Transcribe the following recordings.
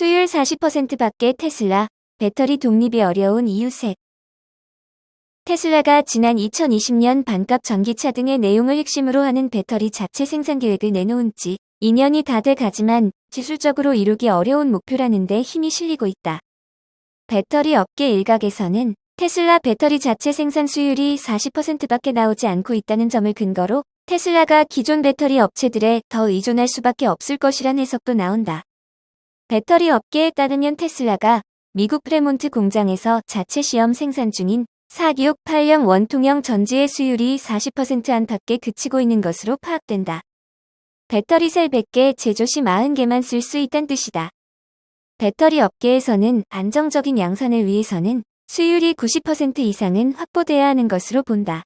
수율 40%밖에 테슬라, 배터리 독립이 어려운 이유 셋. 테슬라가 지난 2020년 반값 전기차 등의 내용을 핵심으로 하는 배터리 자체 생산 계획을 내놓은 지 2년이 다 돼 가지만 기술적으로 이루기 어려운 목표라는 데 힘이 실리고 있다. 배터리 업계 일각에서는 테슬라 배터리 자체 생산 수율이 40%밖에 나오지 않고 있다는 점을 근거로 테슬라가 기존 배터리 업체들에 더 의존할 수밖에 없을 것이란 해석도 나온다. 배터리 업계에 따르면 테슬라가 미국 프레몬트 공장에서 자체 시험 생산 중인 4680 원통형 전지의 수율이 40% 안팎에 그치고 있는 것으로 파악된다. 배터리 셀 100개 제조 시 40개만 쓸 수 있다는 뜻이다. 배터리 업계에서는 안정적인 양산을 위해서는 수율이 90% 이상은 확보돼야 하는 것으로 본다.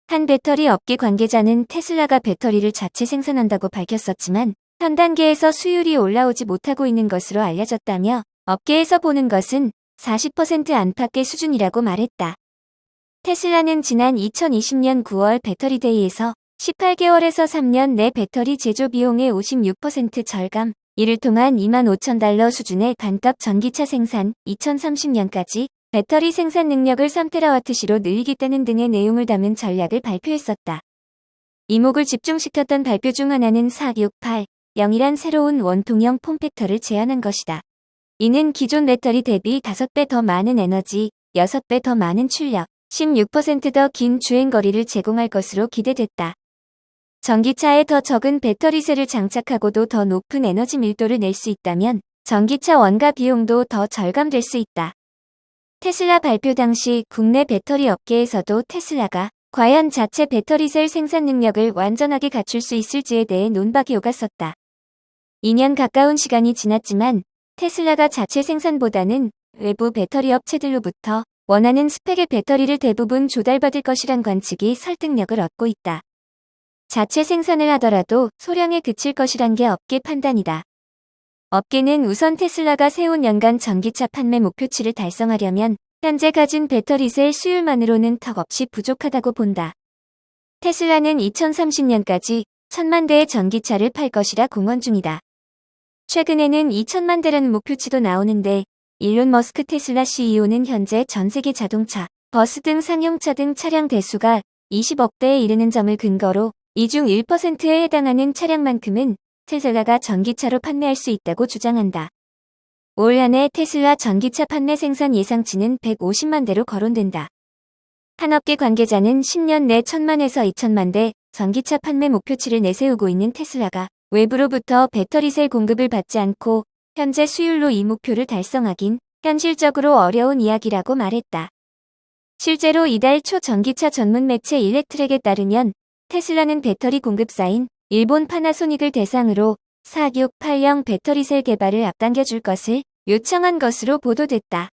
한 배터리 업계 관계자는 테슬라가 배터리를 자체 생산한다고 밝혔었지만 현 단계에서 수율이 올라오지 못하고 있는 것으로 알려졌다며 업계에서 보는 것은 40% 안팎의 수준이라고 말했다. 테슬라는 지난 2020년 9월 배터리데이에서 18개월에서 3년 내 배터리 제조 비용의 56% 절감, 이를 통한 $25,000 수준의 반값 전기차 생산, 2030년까지 배터리 생산 능력을 3테라와트시로 늘리겠다는 등의 내용을 담은 전략을 발표했었다. 이목을 집중시켰던 발표 중 하나는 4680이란 새로운 원통형 폼팩터를 제안한 것이다. 이는 기존 배터리 대비 5배 더 많은 에너지, 6배 더 많은 출력, 16% 더 긴 주행거리를 제공할 것으로 기대됐다. 전기차에 더 적은 배터리셀을 장착하고도 더 높은 에너지 밀도를 낼 수 있다면 전기차 원가 비용도 더 절감될 수 있다. 테슬라 발표 당시 국내 배터리 업계에서도 테슬라가 과연 자체 배터리셀 생산 능력을 완전하게 갖출 수 있을지에 대해 논박이 오갔었다. 2년 가까운 시간이 지났지만 테슬라가 자체 생산보다는 외부 배터리 업체들로부터 원하는 스펙의 배터리를 대부분 조달받을 것이란 관측이 설득력을 얻고 있다. 자체 생산을 하더라도 소량에 그칠 것이란 게 업계 판단이다. 업계는 우선 테슬라가 세운 연간 전기차 판매 목표치를 달성하려면 현재 가진 배터리셀 수율만으로는 턱없이 부족하다고 본다. 테슬라는 2030년까지 1000만 대의 전기차를 팔 것이라 공언 중이다. 최근에는 2000만 대라는 목표치도 나오는데 일론 머스크 테슬라 CEO는 현재 전 세계 자동차, 버스 등 상용차 등 차량 대수가 20억 대에 이르는 점을 근거로 이 중 1%에 해당하는 차량만큼은 테슬라가 전기차로 판매할 수 있다고 주장한다. 올 한 해 테슬라 전기차 판매 생산 예상치는 150만 대로 거론된다. 한 업계 관계자는 10년 내 1000만에서 2000만 대 전기차 판매 목표치를 내세우고 있는 테슬라가 외부로부터 배터리셀 공급을 받지 않고 현재 수율로 이 목표를 달성하긴 현실적으로 어려운 이야기라고 말했다. 실제로 이달 초 전기차 전문 매체 일렉트렉에 따르면 테슬라는 배터리 공급사인 일본 파나소닉을 대상으로 4680 배터리셀 개발을 앞당겨줄 것을 요청한 것으로 보도됐다.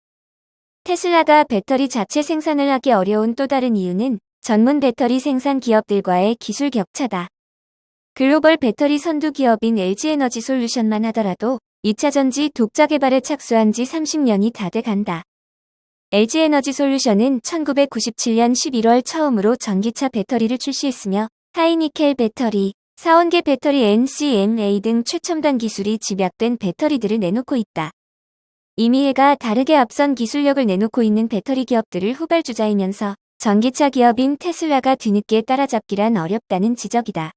테슬라가 배터리 자체 생산을 하기 어려운 또 다른 이유는 전문 배터리 생산 기업들과의 기술 격차다. 글로벌 배터리 선두 기업인 LG에너지 솔루션만 하더라도 2차 전지 독자 개발에 착수한 지 30년이 다 돼 간다. LG에너지 솔루션은 1997년 11월 처음으로 전기차 배터리를 출시했으며 하이니켈 배터리, 사원계 배터리 NCMA 등 최첨단 기술이 집약된 배터리들을 내놓고 있다. 이미 해가 다르게 앞선 기술력을 내놓고 있는 배터리 기업들을 후발주자이면서 전기차 기업인 테슬라가 뒤늦게 따라잡기란 어렵다는 지적이다.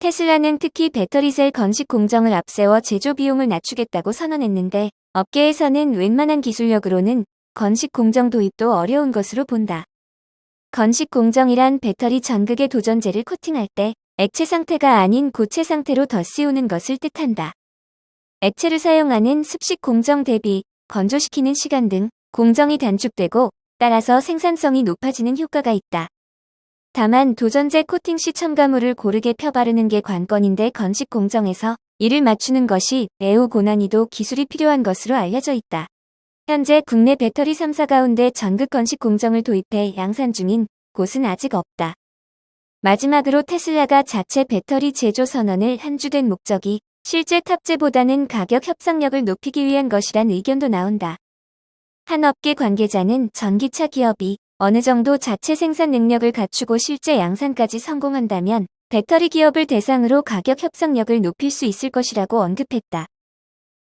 테슬라는 특히 배터리셀 건식 공정을 앞세워 제조 비용을 낮추겠다고 선언했는데 업계에서는 웬만한 기술력으로는 건식 공정 도입도 어려운 것으로 본다. 건식 공정이란 배터리 전극의 도전제를 코팅할 때 액체 상태가 아닌 고체 상태로 덧씌우는 것을 뜻한다. 액체를 사용하는 습식 공정 대비 건조시키는 시간 등 공정이 단축되고 따라서 생산성이 높아지는 효과가 있다. 다만 도전제 코팅 시 첨가물을 고르게 펴바르는 게 관건인데 건식 공정에서 이를 맞추는 것이 매우 고난이도 기술이 필요한 것으로 알려져 있다. 현재 국내 배터리 3사 가운데 전극 건식 공정을 도입해 양산 중인 곳은 아직 없다. 마지막으로 테슬라가 자체 배터리 제조 선언을 한 주된 목적이 실제 탑재보다는 가격 협상력을 높이기 위한 것이란 의견도 나온다. 한 업계 관계자는 전기차 기업이 어느 정도 자체 생산 능력을 갖추고 실제 양산까지 성공한다면 배터리 기업을 대상으로 가격 협상력을 높일 수 있을 것이라고 언급했다.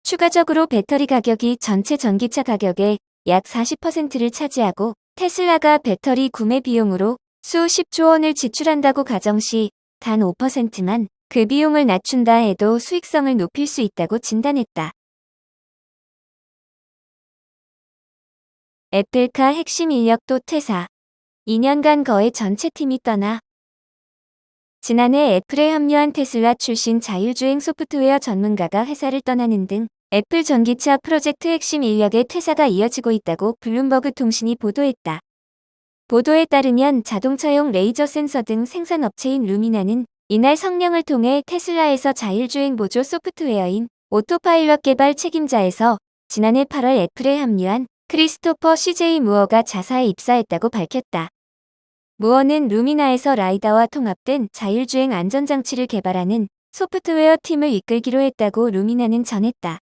추가적으로 배터리 가격이 전체 전기차 가격의 약 40%를 차지하고 테슬라가 배터리 구매 비용으로 수십조 원을 지출한다고 가정 시 단 5%만 그 비용을 낮춘다 해도 수익성을 높일 수 있다고 진단했다. 애플카 핵심 인력도 퇴사. 2년간 거의 전체 팀이 떠나. 지난해 애플에 합류한 테슬라 출신 자율주행 소프트웨어 전문가가 회사를 떠나는 등 애플 전기차 프로젝트 핵심 인력의 퇴사가 이어지고 있다고 블룸버그 통신이 보도했다. 보도에 따르면 자동차용 레이저 센서 등 생산업체인 루미나는 이날 성명을 통해 테슬라에서 자율주행 보조 소프트웨어인 오토파일럿 개발 책임자에서 지난해 8월 애플에 합류한 크리스토퍼 CJ 무어가 자사에 입사했다고 밝혔다. 무어는 루미나에서 라이다와 통합된 자율주행 안전장치를 개발하는 소프트웨어 팀을 이끌기로 했다고 루미나는 전했다.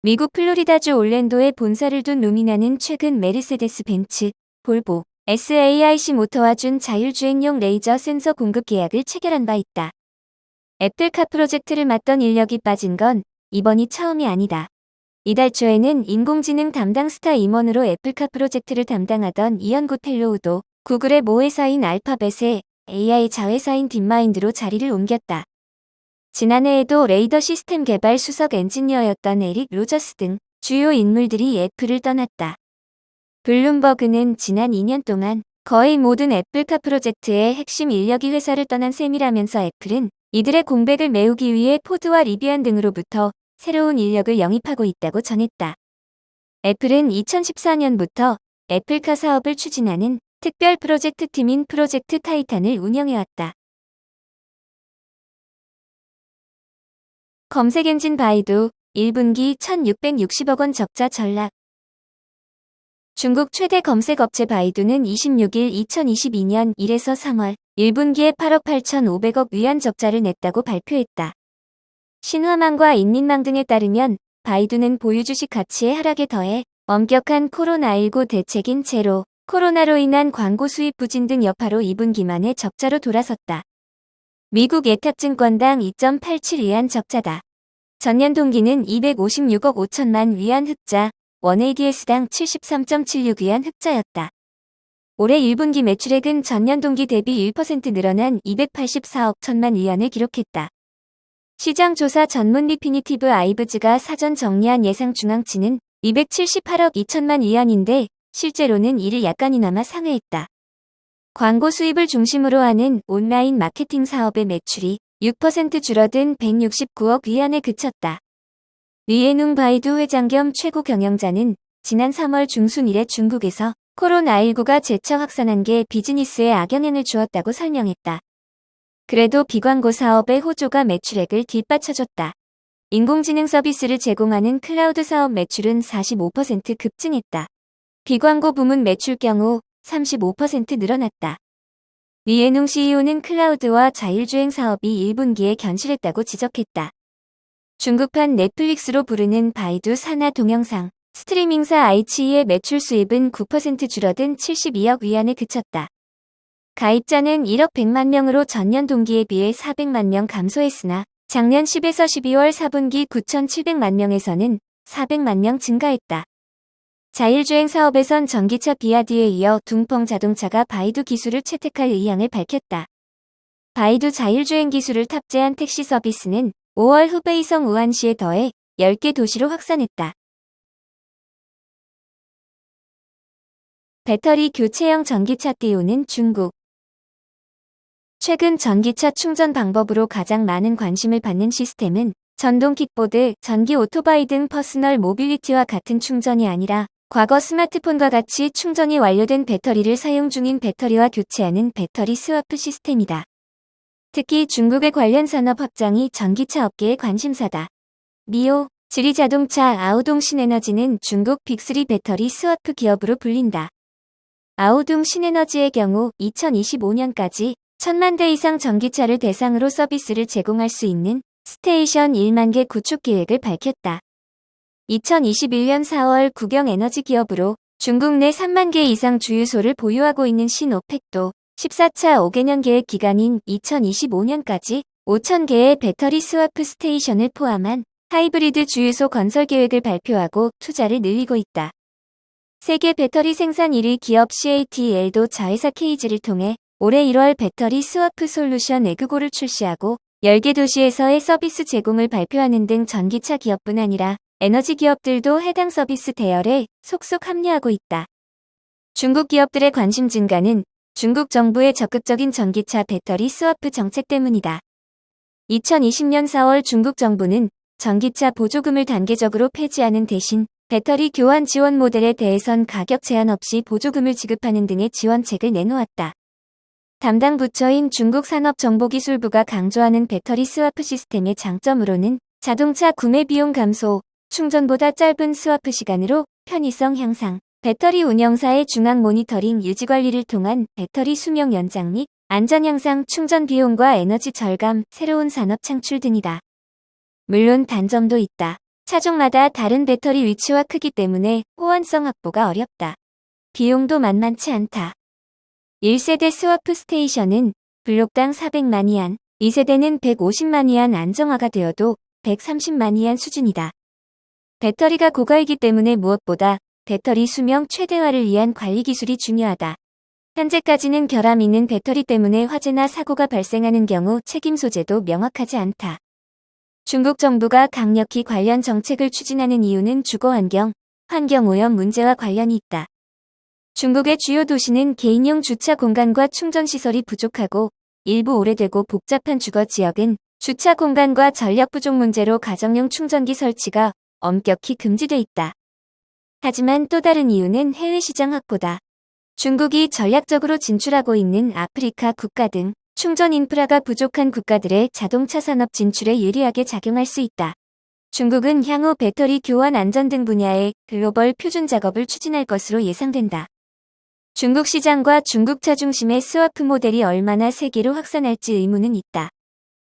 미국 플로리다주 올랜도에 본사를 둔 루미나는 최근 메르세데스 벤츠, 볼보, SAIC 모터와 준 자율주행용 레이저 센서 공급 계약을 체결한 바 있다. 애플카 프로젝트를 맡던 인력이 빠진 건 이번이 처음이 아니다. 이달 초에는 인공지능 담당 스타 임원으로 애플카 프로젝트를 담당하던 이언굿 펠로우도 구글의 모회사인 알파벳의 AI 자회사인 딥마인드로 자리를 옮겼다. 지난해에도 레이더 시스템 개발 수석 엔지니어였던 에릭 로저스 등 주요 인물들이 애플을 떠났다. 블룸버그는 지난 2년 동안 거의 모든 애플카 프로젝트의 핵심 인력이 회사를 떠난 셈이라면서 애플은 이들의 공백을 메우기 위해 포드와 리비안 등으로부터 새로운 인력을 영입하고 있다고 전했다. 애플은 2014년부터 애플카 사업을 추진하는 특별 프로젝트 팀인 프로젝트 타이탄을 운영해왔다. 검색 엔진 바이두 1분기 1,660억 원 적자 전락. 중국 최대 검색 업체 바이두는 26일 2022년 1에서 3월 1분기에 8억 8,500억 위안 적자를 냈다고 발표했다. 신화망과 인민망 등에 따르면 바이두는 보유 주식 가치의 하락에 더해 엄격한 코로나19 대책인 제로 코로나로 인한 광고 수입 부진 등 여파로 2분기 만에 적자로 돌아섰다. 미국 예탁증권당 2.87 위안 적자다. 전년 동기는 256억 5천만 위안 흑자, 원 ADS당 73.76 위안 흑자였다. 올해 1분기 매출액은 전년 동기 대비 1% 늘어난 284억 천만 위안을 기록했다. 시장조사 전문 리피니티브 아이브즈가 사전 정리한 예상 중앙치는 278억 2천만 위안인데 실제로는 이를 약간이나마 상회했다. 광고 수입을 중심으로 하는 온라인 마케팅 사업의 매출이 6% 줄어든 169억 위안에 그쳤다. 리에눈 바이두 회장 겸 최고 경영자는 지난 3월 중순 이래 중국에서 코로나19가 재차 확산한 게 비즈니스에 악영향을 주었다고 설명했다. 그래도 비광고 사업의 호조가 매출액을 뒷받쳐줬다. 인공지능 서비스를 제공하는 클라우드 사업 매출은 45% 급증했다. 비광고 부문 매출 경우 35% 늘어났다. 리에눈 CEO는 클라우드와 자율주행 사업이 1분기에 견실했다고 지적했다. 중국판 넷플릭스로 부르는 바이두 산하 동영상, 스트리밍사 아이치이의 매출 수입은 9% 줄어든 72억 위안에 그쳤다. 가입자는 1억 100만 명으로 전년 동기에 비해 400만 명 감소했으나 작년 10에서 12월 4분기 9,700만 명에서는 400만 명 증가했다. 자율주행 사업에선 전기차 비아디에 이어 둥펑 자동차가 바이두 기술을 채택할 의향을 밝혔다. 바이두 자율주행 기술을 탑재한 택시 서비스는 5월 후베이성 우한시에 더해 10개 도시로 확산했다. 배터리 교체형 전기차 띄우는 중국. 최근 전기차 충전 방법으로 가장 많은 관심을 받는 시스템은 전동 킥보드, 전기 오토바이 등 퍼스널 모빌리티와 같은 충전이 아니라 과거 스마트폰과 같이 충전이 완료된 배터리를 사용 중인 배터리와 교체하는 배터리 스와프 시스템이다. 특히 중국의 관련 산업 확장이 전기차 업계의 관심사다. 미오, 지리자동차 아우동 신에너지는 중국 빅3 배터리 스와프 기업으로 불린다. 아우동 신에너지의 경우 2025년까지 1,000만 대 이상 전기차를 대상으로 서비스를 제공할 수 있는 스테이션 1만 개 구축 계획을 밝혔다. 2021년 4월 국영에너지 기업으로 중국 내 3만 개 이상 주유소를 보유하고 있는 신오펙도 14차 5개년 계획 기간인 2025년까지 5,000개의 배터리 스와프 스테이션을 포함한 하이브리드 주유소 건설 계획을 발표하고 투자를 늘리고 있다. 세계 배터리 생산 1위 기업 CATL도 자회사 케이지를 통해 올해 1월 배터리 스와프 솔루션 에그고를 출시하고 10개 도시에서의 서비스 제공을 발표하는 등 전기차 기업뿐 아니라 에너지 기업들도 해당 서비스 대열에 속속 합류하고 있다. 중국 기업들의 관심 증가는 중국 정부의 적극적인 전기차 배터리 스와프 정책 때문이다. 2020년 4월 중국 정부는 전기차 보조금을 단계적으로 폐지하는 대신 배터리 교환 지원 모델에 대해선 가격 제한 없이 보조금을 지급하는 등의 지원책을 내놓았다. 담당 부처인 중국산업정보기술부가 강조하는 배터리 스와프 시스템의 장점으로는 자동차 구매 비용 감소, 충전보다 짧은 스와프 시간으로 편의성 향상, 배터리 운영사의 중앙 모니터링 유지관리를 통한 배터리 수명 연장 및 안전 향상, 충전 비용과 에너지 절감, 새로운 산업 창출 등이다. 물론 단점도 있다. 차종마다 다른 배터리 위치와 크기 때문에 호환성 확보가 어렵다. 비용도 만만치 않다. 1세대 스와프 스테이션은 블록당 400만 위안, 2세대는 150만 위안 안정화가 되어도 130만 위안 수준이다. 배터리가 고가이기 때문에 무엇보다 배터리 수명 최대화를 위한 관리 기술이 중요하다. 현재까지는 결함 있는 배터리 때문에 화재나 사고가 발생하는 경우 책임 소재도 명확하지 않다. 중국 정부가 강력히 관련 정책을 추진하는 이유는 주거환경, 환경오염 문제와 관련이 있다. 중국의 주요 도시는 개인용 주차 공간과 충전시설이 부족하고 일부 오래되고 복잡한 주거 지역은 주차 공간과 전력 부족 문제로 가정용 충전기 설치가 엄격히 금지돼 있다. 하지만 또 다른 이유는 해외 시장 확보다. 중국이 전략적으로 진출하고 있는 아프리카 국가 등 충전 인프라가 부족한 국가들의 자동차 산업 진출에 유리하게 작용할 수 있다. 중국은 향후 배터리 교환 안전 등 분야의 글로벌 표준 작업을 추진할 것으로 예상된다. 중국 시장과 중국차 중심의 스와프 모델이 얼마나 세계로 확산할지 의문은 있다.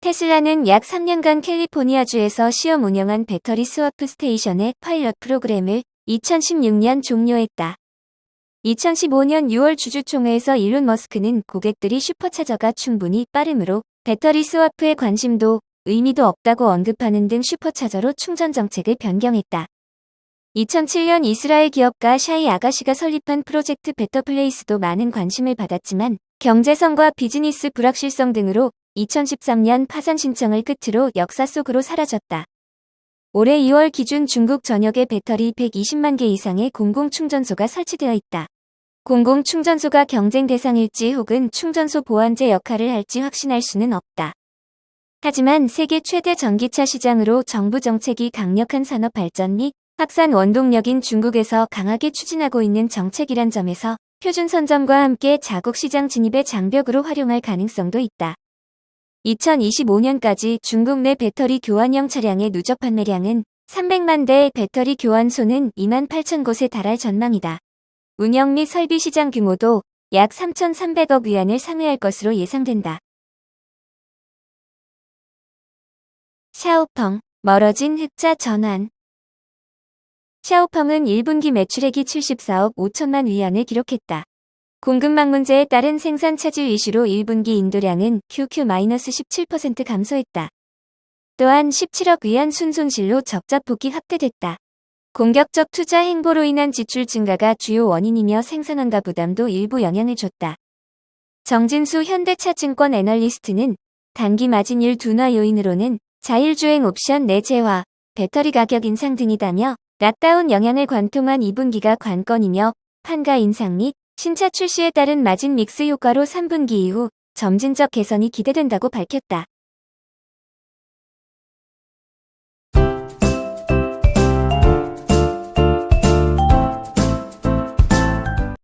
테슬라는 약 3년간 캘리포니아주에서 시험 운영한 배터리 스와프 스테이션의 파일럿 프로그램을 2016년 종료했다. 2015년 6월 주주총회에서 일론 머스크는 고객들이 슈퍼차저가 충분히 빠르므로 배터리 스와프에 관심도 의미도 없다고 언급하는 등 슈퍼차저로 충전 정책을 변경했다. 2007년 이스라엘 기업가 샤이 아가시가 설립한 프로젝트 베터플레이스도 많은 관심을 받았지만 경제성과 비즈니스 불확실성 등으로 2013년 파산 신청을 끝으로 역사 속으로 사라졌다. 올해 2월 기준 중국 전역에 배터리 120만 개 이상의 공공충전소가 설치되어 있다. 공공충전소가 경쟁 대상일지 혹은 충전소 보완제 역할을 할지 확신할 수는 없다. 하지만 세계 최대 전기차 시장으로 정부 정책이 강력한 산업 발전 및 확산 원동력인 중국에서 강하게 추진하고 있는 정책이란 점에서 표준 선점과 함께 자국 시장 진입의 장벽으로 활용할 가능성도 있다. 2025년까지 중국 내 배터리 교환형 차량의 누적 판매량은 300만 대, 배터리 교환소는 2만 8천 곳에 달할 전망이다. 운영 및 설비 시장 규모도 약 3,300억 위안을 상회할 것으로 예상된다. 샤오펑, 멀어진 흑자 전환. 샤오펑은 1분기 매출액이 74억 5천만 위안을 기록했다. 공급망 문제에 따른 생산 차질 이슈로 1분기 인도량은 QQ-17% 감소했다. 또한 17억 위안 순손실로 적자폭이 확대됐다. 공격적 투자 행보로 인한 지출 증가가 주요 원인이며 생산원가 부담도 일부 영향을 줬다. 정진수 현대차증권 애널리스트는 단기 마진율 둔화 요인으로는 자율주행 옵션 내재화, 배터리 가격 인상 등이다며 락다운 영향을 관통한 2분기가 관건이며 판가 인상 및 신차 출시에 따른 마진 믹스 효과로 3분기 이후 점진적 개선이 기대된다고 밝혔다.